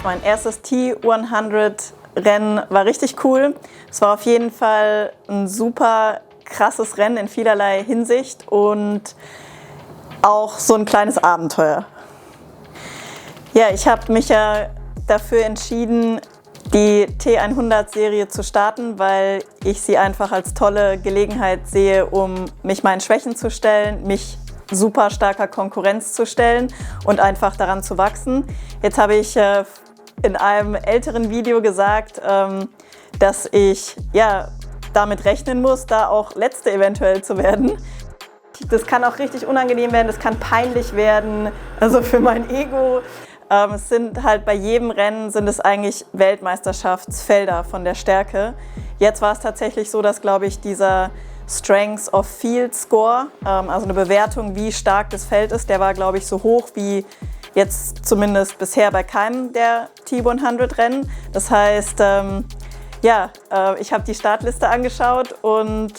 Mein erstes T100-Rennen war richtig cool. Es war auf jeden Fall ein super krasses Rennen in vielerlei Hinsicht und auch so ein kleines Abenteuer. Ja, ich habe mich ja dafür entschieden, die T100-Serie zu starten, weil ich sie einfach als tolle Gelegenheit sehe, um mich meinen Schwächen zu stellen, mich super starker Konkurrenz zu stellen und einfach daran zu wachsen. Jetzt habe ich in einem älteren Video gesagt, dass ich damit rechnen muss, da auch Letzte eventuell zu werden. Das kann auch richtig unangenehm werden, das kann peinlich werden, also für mein Ego. Es sind halt bei jedem Rennen sind es eigentlich Weltmeisterschaftsfelder von der Stärke. Jetzt war es tatsächlich so, dass, glaube ich, dieser Strengths of Field Score, also eine Bewertung, wie stark das Feld ist, der war, glaube ich, so hoch wie jetzt zumindest bisher bei keinem der T100-Rennen. Das heißt, ich habe die Startliste angeschaut und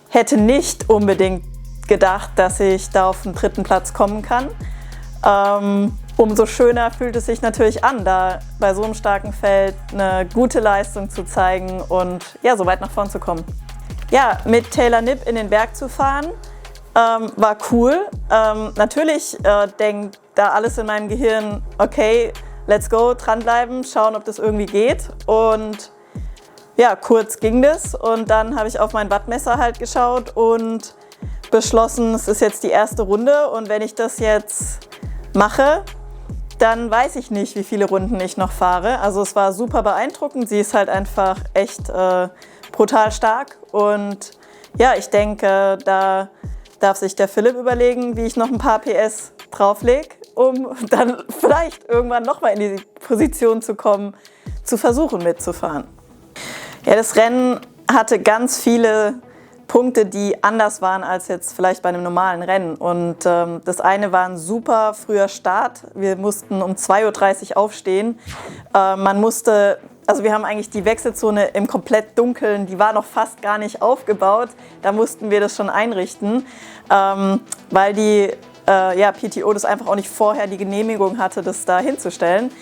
hätte nicht unbedingt gedacht, dass ich da auf den 3. Platz kommen kann. Umso schöner fühlt es sich natürlich an, da bei so einem starken Feld eine gute Leistung zu zeigen und so weit nach vorn zu kommen. Ja, mit Taylor Knibb in den Berg zu fahren, war cool. Natürlich denkt da alles in meinem Gehirn, okay, let's go, dranbleiben, schauen, ob das irgendwie geht. Und ja, kurz ging das und dann habe ich auf mein Wattmesser halt geschaut und beschlossen, es ist jetzt die erste Runde und wenn ich das jetzt mache, dann weiß ich nicht, wie viele Runden ich noch fahre. Also es war super beeindruckend. Sie ist halt einfach echt brutal stark. Und ja, ich denke, da darf sich der Philipp überlegen, wie ich noch ein paar PS drauflege, um dann vielleicht irgendwann nochmal in die Position zu kommen, zu versuchen mitzufahren. Ja, das Rennen hatte ganz viele Punkte, die anders waren als jetzt vielleicht bei einem normalen Rennen. Und das eine war ein super früher Start. Wir mussten um 2:30 Uhr aufstehen. Wir haben eigentlich die Wechselzone im komplett Dunkeln, die war noch fast gar nicht aufgebaut. Da mussten wir das schon einrichten, weil die PTO das einfach auch nicht vorher die Genehmigung hatte, das da hinzustellen,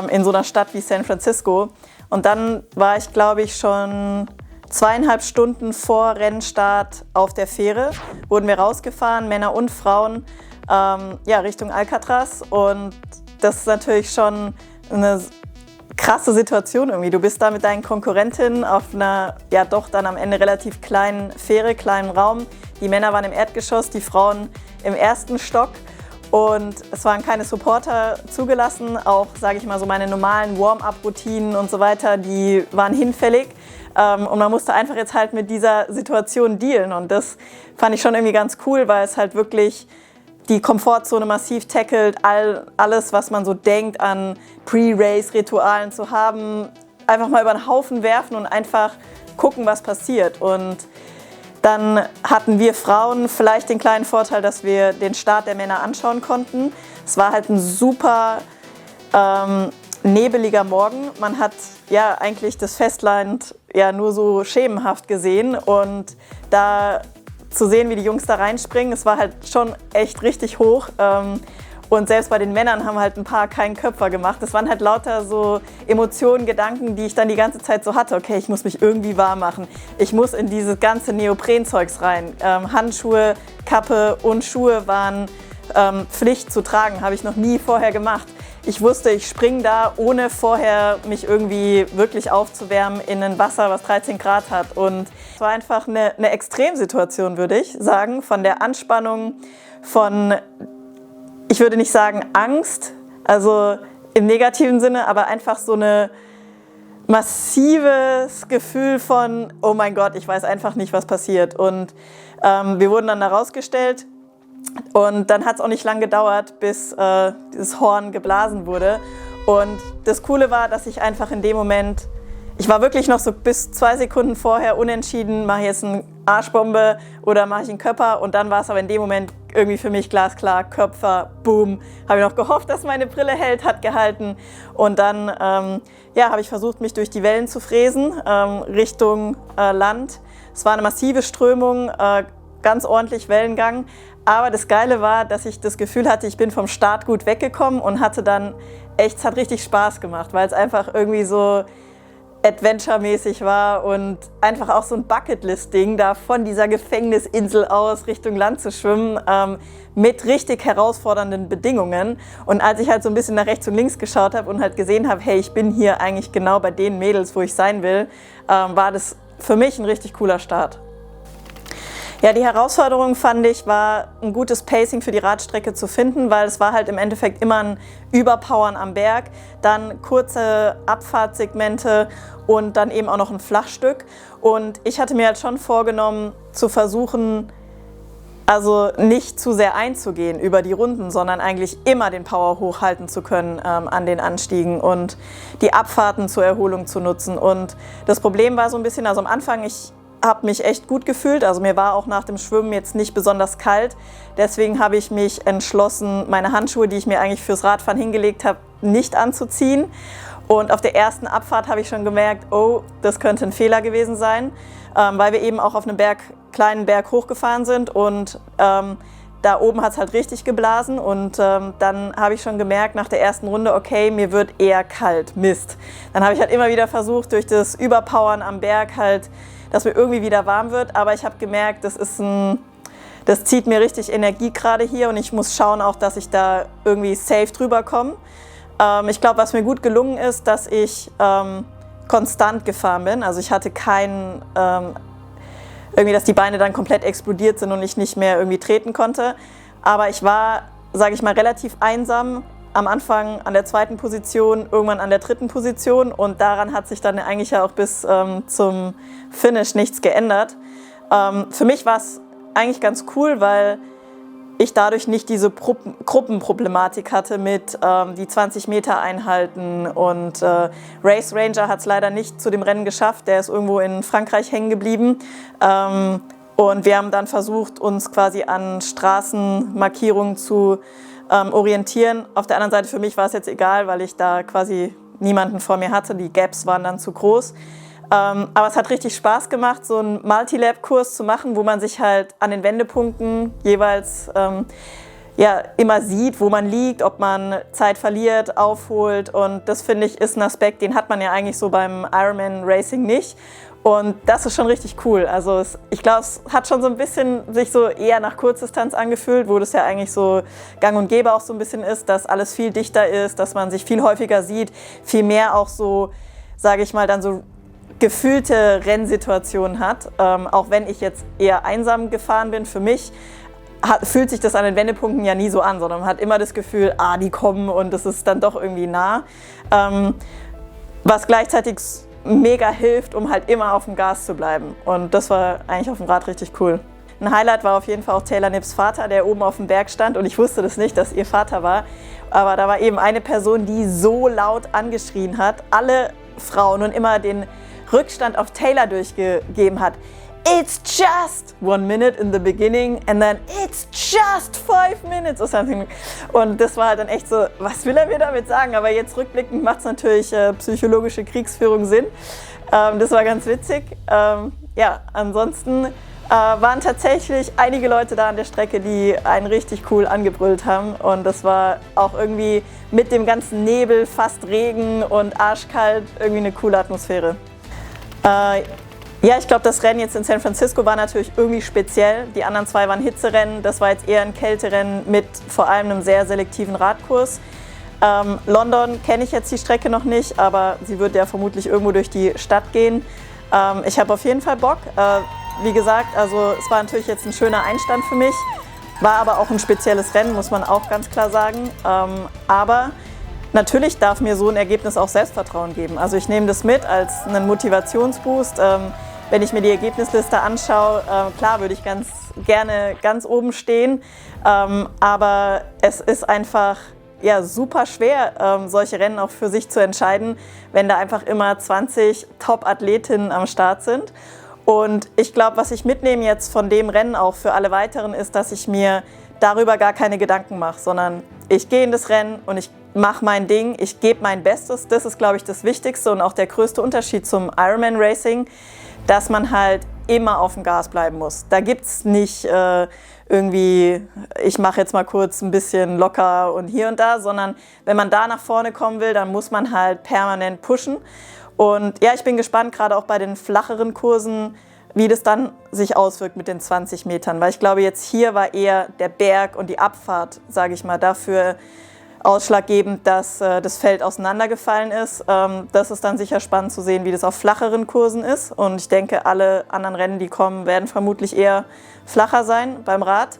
in so einer Stadt wie San Francisco. Und dann war ich, glaube ich, schon 2,5 Stunden vor Rennstart auf der Fähre, wurden wir rausgefahren, Männer und Frauen, Richtung Alcatraz. Und das ist natürlich schon eine krasse Situation irgendwie. Du bist da mit deinen Konkurrentinnen auf einer, dann am Ende relativ kleinen Fähre, kleinen Raum. Die Männer waren im Erdgeschoss, die Frauen im 1. Stock. Und es waren keine Supporter zugelassen, auch, sage ich mal, so meine normalen Warm-up-Routinen und so weiter, die waren hinfällig. Und man musste einfach jetzt halt mit dieser Situation dealen. Und das fand ich schon irgendwie ganz cool, weil es halt wirklich die Komfortzone massiv tackelt, alles, was man so denkt, an Pre-Race-Ritualen zu haben, einfach mal über den Haufen werfen und einfach gucken, was passiert. Und dann hatten wir Frauen vielleicht den kleinen Vorteil, dass wir den Start der Männer anschauen konnten. Es war halt ein super nebeliger Morgen. Man hat eigentlich das Festland nur so schemenhaft gesehen und da zu sehen, wie die Jungs da reinspringen, es war halt schon echt richtig hoch. Und selbst bei den Männern haben halt ein paar keinen Köpfer gemacht. Das waren halt lauter so Emotionen, Gedanken, die ich dann die ganze Zeit so hatte. Okay, ich muss mich irgendwie warm machen. Ich muss in dieses ganze Neoprenzeugs rein. Handschuhe, Kappe und Schuhe waren Pflicht zu tragen, habe ich noch nie vorher gemacht. Ich wusste, ich springe da, ohne vorher mich irgendwie wirklich aufzuwärmen in ein Wasser, was 13 Grad hat. Und es war einfach eine Extremsituation, würde ich sagen, von der Anspannung, von, ich würde nicht sagen Angst, also im negativen Sinne, aber einfach so ein massives Gefühl von, oh mein Gott, ich weiß einfach nicht, was passiert. Und wir wurden dann da rausgestellt. Und dann hat es auch nicht lange gedauert, bis dieses Horn geblasen wurde. Und das Coole war, dass ich einfach in dem Moment, ich war wirklich noch so bis 2 Sekunden vorher unentschieden, mache ich jetzt eine Arschbombe oder mache ich einen Köpfer. Und dann war es aber in dem Moment irgendwie für mich glasklar, Köpfer, boom. Habe ich noch gehofft, dass meine Brille hält, hat gehalten. Und dann habe ich versucht, mich durch die Wellen zu fräsen, Richtung Land. Es war eine massive Strömung, ganz ordentlich Wellengang, Aber das Geile war, dass ich das Gefühl hatte, ich bin vom Start gut weggekommen und hatte dann echt, es hat richtig Spaß gemacht, weil es einfach irgendwie so Adventure-mäßig war und einfach auch so ein Bucketlist-Ding, da von dieser Gefängnisinsel aus Richtung Land zu schwimmen, mit richtig herausfordernden Bedingungen. Und als ich halt so ein bisschen nach rechts und links geschaut habe und halt gesehen habe, hey, ich bin hier eigentlich genau bei den Mädels, wo ich sein will, war das für mich ein richtig cooler Start. Ja, die Herausforderung, fand ich, war ein gutes Pacing für die Radstrecke zu finden, weil es war halt im Endeffekt immer ein Überpowern am Berg, dann kurze Abfahrtssegmente und dann eben auch noch ein Flachstück. Und ich hatte mir halt schon vorgenommen, zu versuchen, also nicht zu sehr einzugehen über die Runden, sondern eigentlich immer den Power hochhalten zu können an den Anstiegen und die Abfahrten zur Erholung zu nutzen. Und das Problem war so ein bisschen, also am Anfang, ich habe mich echt gut gefühlt, also mir war auch nach dem Schwimmen jetzt nicht besonders kalt. Deswegen habe ich mich entschlossen, meine Handschuhe, die ich mir eigentlich fürs Radfahren hingelegt habe, nicht anzuziehen. Und auf der ersten Abfahrt habe ich schon gemerkt, oh, das könnte ein Fehler gewesen sein, weil wir eben auch auf einem kleinen Berg hochgefahren sind und da oben hat es halt richtig geblasen und dann habe ich schon gemerkt nach der ersten Runde, okay, mir wird eher kalt, Mist. Dann habe ich halt immer wieder versucht, durch das Überpowern am Berg halt, dass mir irgendwie wieder warm wird, aber ich habe gemerkt, das zieht mir richtig Energie gerade hier und ich muss schauen auch, dass ich da irgendwie safe drüber komme. Ich glaube, was mir gut gelungen ist, dass ich konstant gefahren bin, also ich hatte keinen, irgendwie, dass die Beine dann komplett explodiert sind und ich nicht mehr irgendwie treten konnte, aber ich war, sage ich mal, relativ einsam. Am Anfang an der 2. Position, irgendwann an der 3. Position und daran hat sich dann eigentlich ja auch bis zum Finish nichts geändert. Für mich war es eigentlich ganz cool, weil ich dadurch nicht diese Gruppenproblematik hatte mit die 20 Meter einhalten und Race Ranger hat es leider nicht zu dem Rennen geschafft, der ist irgendwo in Frankreich hängen geblieben. Und wir haben dann versucht, uns quasi an Straßenmarkierungen zu orientieren. Auf der anderen Seite für mich war es jetzt egal, weil ich da quasi niemanden vor mir hatte. Die Gaps waren dann zu groß. Aber es hat richtig Spaß gemacht, so einen Multilab-Kurs zu machen, wo man sich halt an den Wendepunkten jeweils ja, immer sieht, wo man liegt, ob man Zeit verliert, aufholt. Und das, finde ich, ist ein Aspekt, den hat man ja eigentlich so beim Ironman Racing nicht. Und das ist schon richtig cool. Also ich glaube, es hat schon so ein bisschen sich so eher nach Kurzdistanz angefühlt, wo das ja eigentlich so gang und gäbe auch so ein bisschen ist, dass alles viel dichter ist, dass man sich viel häufiger sieht, viel mehr auch so, sage ich mal, dann so gefühlte Rennsituationen hat. Auch wenn ich jetzt eher einsam gefahren bin, für mich fühlt sich das an den Wendepunkten ja nie so an, sondern man hat immer das Gefühl, die kommen und es ist dann doch irgendwie nah. Was gleichzeitig mega hilft, um halt immer auf dem Gas zu bleiben. Und das war eigentlich auf dem Rad richtig cool. Ein Highlight war auf jeden Fall auch Taylor Knips Vater, der oben auf dem Berg stand und ich wusste das nicht, dass ihr Vater war. Aber da war eben eine Person, die so laut angeschrien hat, alle Frauen und immer den Rückstand auf Taylor durchgegeben hat. It's just 1 minute in the beginning and then it's just 5 minutes or something. Und das war halt dann echt so, was will er mir damit sagen? Aber jetzt rückblickend macht es natürlich psychologische Kriegsführung Sinn. Das war ganz witzig. Ja, ansonsten waren tatsächlich einige Leute da an der Strecke, die einen richtig cool angebrüllt haben. Und das war auch irgendwie mit dem ganzen Nebel, fast Regen und arschkalt, irgendwie eine coole Atmosphäre. Ja, ich glaube, das Rennen jetzt in San Francisco war natürlich irgendwie speziell. Die anderen 2 waren Hitzerennen, das war jetzt eher ein Kälterennen mit vor allem einem sehr selektiven Radkurs. London kenne ich jetzt die Strecke noch nicht, aber sie wird ja vermutlich irgendwo durch die Stadt gehen. Ich habe auf jeden Fall Bock. Wie gesagt, also es war natürlich jetzt ein schöner Einstand für mich, war aber auch ein spezielles Rennen, muss man auch ganz klar sagen. Aber natürlich darf mir so ein Ergebnis auch Selbstvertrauen geben. Also ich nehme das mit als einen Motivationsboost. Wenn ich mir die Ergebnisliste anschaue, klar würde ich ganz gerne ganz oben stehen, aber es ist einfach ja, super schwer, solche Rennen auch für sich zu entscheiden, wenn da einfach immer 20 Top-Athletinnen am Start sind. Und ich glaube, was ich mitnehme jetzt von dem Rennen auch für alle weiteren, ist, dass ich mir darüber gar keine Gedanken mache, sondern ich gehe in das Rennen und ich mache mein Ding, ich gebe mein Bestes. Das ist, glaube ich, das Wichtigste und auch der größte Unterschied zum Ironman Racing, dass man halt immer auf dem Gas bleiben muss. Da gibt es nicht irgendwie, ich mache jetzt mal kurz ein bisschen locker und hier und da, sondern wenn man da nach vorne kommen will, dann muss man halt permanent pushen. Und ja, ich bin gespannt, gerade auch bei den flacheren Kursen, wie das dann sich auswirkt mit den 20 Metern. Weil ich glaube, jetzt hier war eher der Berg und die Abfahrt, sage ich mal, dafür ausschlaggebend, dass das Feld auseinandergefallen ist. Das ist dann sicher spannend zu sehen, wie das auf flacheren Kursen ist. Und ich denke, alle anderen Rennen, die kommen, werden vermutlich eher flacher sein beim Rad.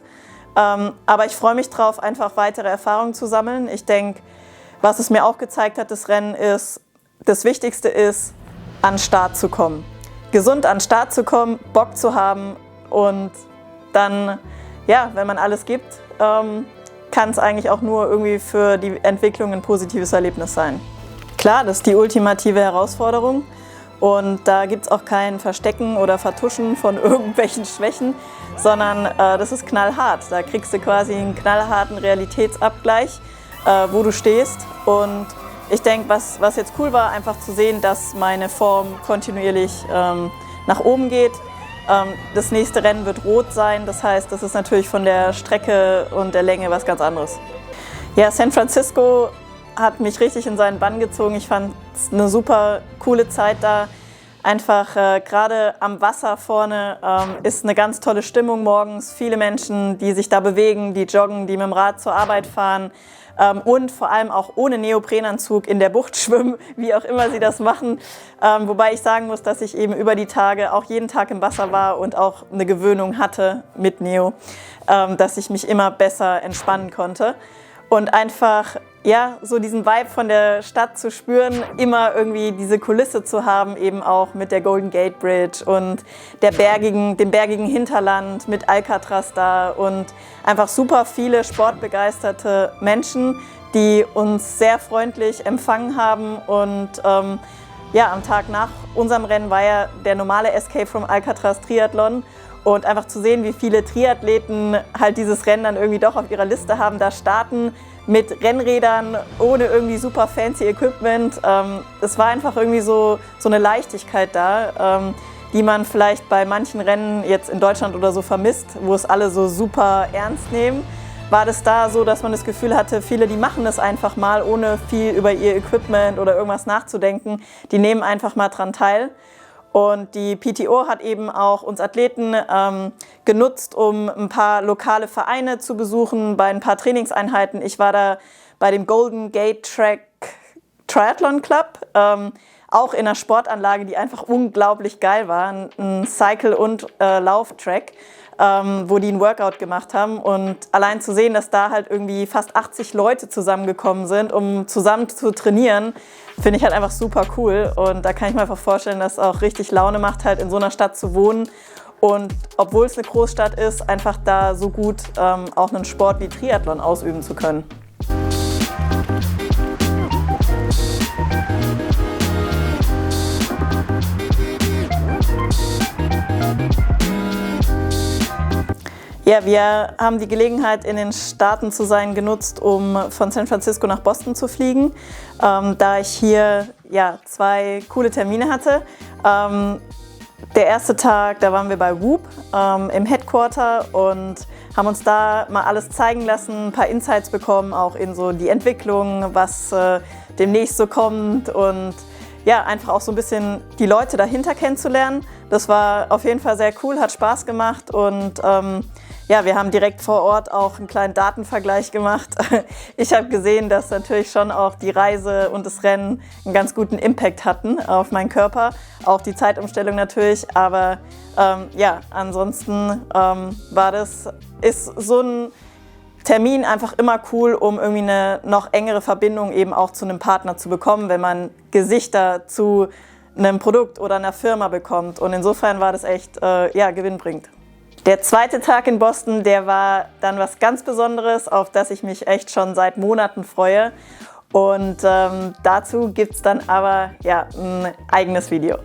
Aber ich freue mich drauf, einfach weitere Erfahrungen zu sammeln. Ich denke, was es mir auch gezeigt hat, das Rennen ist, das Wichtigste ist, an den Start zu kommen. Gesund an den Start zu kommen, Bock zu haben und dann, ja, wenn man alles gibt, kann es eigentlich auch nur irgendwie für die Entwicklung ein positives Erlebnis sein. Klar, das ist die ultimative Herausforderung und da gibt es auch kein Verstecken oder Vertuschen von irgendwelchen Schwächen, sondern das ist knallhart. Da kriegst du quasi einen knallharten Realitätsabgleich, wo du stehst. Und ich denke, was jetzt cool war, einfach zu sehen, dass meine Form kontinuierlich nach oben geht. Das nächste Rennen wird rot sein, das heißt, das ist natürlich von der Strecke und der Länge was ganz anderes. Ja, San Francisco hat mich richtig in seinen Bann gezogen. Ich fand es eine super coole Zeit da. Einfach gerade am Wasser vorne ist eine ganz tolle Stimmung morgens. Viele Menschen, die sich da bewegen, die joggen, die mit dem Rad zur Arbeit fahren. Und vor allem auch ohne Neoprenanzug in der Bucht schwimmen, wie auch immer sie das machen. Wobei ich sagen muss, dass ich eben über die Tage auch jeden Tag im Wasser war und auch eine Gewöhnung hatte mit Neo, dass ich mich immer besser entspannen konnte. Und einfach, ja, so diesen Vibe von der Stadt zu spüren, immer irgendwie diese Kulisse zu haben, eben auch mit der Golden Gate Bridge und dem bergigen Hinterland mit Alcatraz da und einfach super viele sportbegeisterte Menschen, die uns sehr freundlich empfangen haben. Und ja, am Tag nach unserem Rennen war ja der normale Escape from Alcatraz Triathlon. Und einfach zu sehen, wie viele Triathleten halt dieses Rennen dann irgendwie doch auf ihrer Liste haben, da starten mit Rennrädern, ohne irgendwie super fancy Equipment. Es war einfach irgendwie so eine Leichtigkeit da, die man vielleicht bei manchen Rennen jetzt in Deutschland oder so vermisst, wo es alle so super ernst nehmen. War das da so, dass man das Gefühl hatte, viele, die machen das einfach mal, ohne viel über ihr Equipment oder irgendwas nachzudenken. Die nehmen einfach mal dran teil. Und die PTO hat eben auch uns Athleten genutzt, um ein paar lokale Vereine zu besuchen, bei ein paar Trainingseinheiten. Ich war da bei dem Golden Gate Track Triathlon Club, auch in einer Sportanlage, die einfach unglaublich geil war, ein Cycle- und Lauftrack, wo die ein Workout gemacht haben. Und allein zu sehen, dass da halt irgendwie fast 80 Leute zusammengekommen sind, um zusammen zu trainieren, finde ich halt einfach super cool. Und da kann ich mir einfach vorstellen, dass es auch richtig Laune macht, halt in so einer Stadt zu wohnen. Und obwohl es eine Großstadt ist, einfach da so gut auch einen Sport wie Triathlon ausüben zu können. Ja, wir haben die Gelegenheit, in den Staaten zu sein, genutzt, um von San Francisco nach Boston zu fliegen, da ich hier ja, 2 coole Termine hatte. Der erste Tag, da waren wir bei Whoop im Headquarter und haben uns da mal alles zeigen lassen, ein paar Insights bekommen, auch in so die Entwicklung, was demnächst so kommt und ja, einfach auch so ein bisschen die Leute dahinter kennenzulernen. Das war auf jeden Fall sehr cool, hat Spaß gemacht und ja, wir haben direkt vor Ort auch einen kleinen Datenvergleich gemacht. Ich habe gesehen, dass natürlich schon auch die Reise und das Rennen einen ganz guten Impact hatten auf meinen Körper, auch die Zeitumstellung natürlich, aber ja, ansonsten ist so ein Termin einfach immer cool, um irgendwie eine noch engere Verbindung eben auch zu einem Partner zu bekommen, wenn man Gesichter zu einem Produkt oder einer Firma bekommt. Und insofern war das echt ja, gewinnbringend. Der zweite Tag in Boston, der war dann was ganz Besonderes, auf das ich mich echt schon seit Monaten freue. Und dazu gibt es dann aber ja, ein eigenes Video.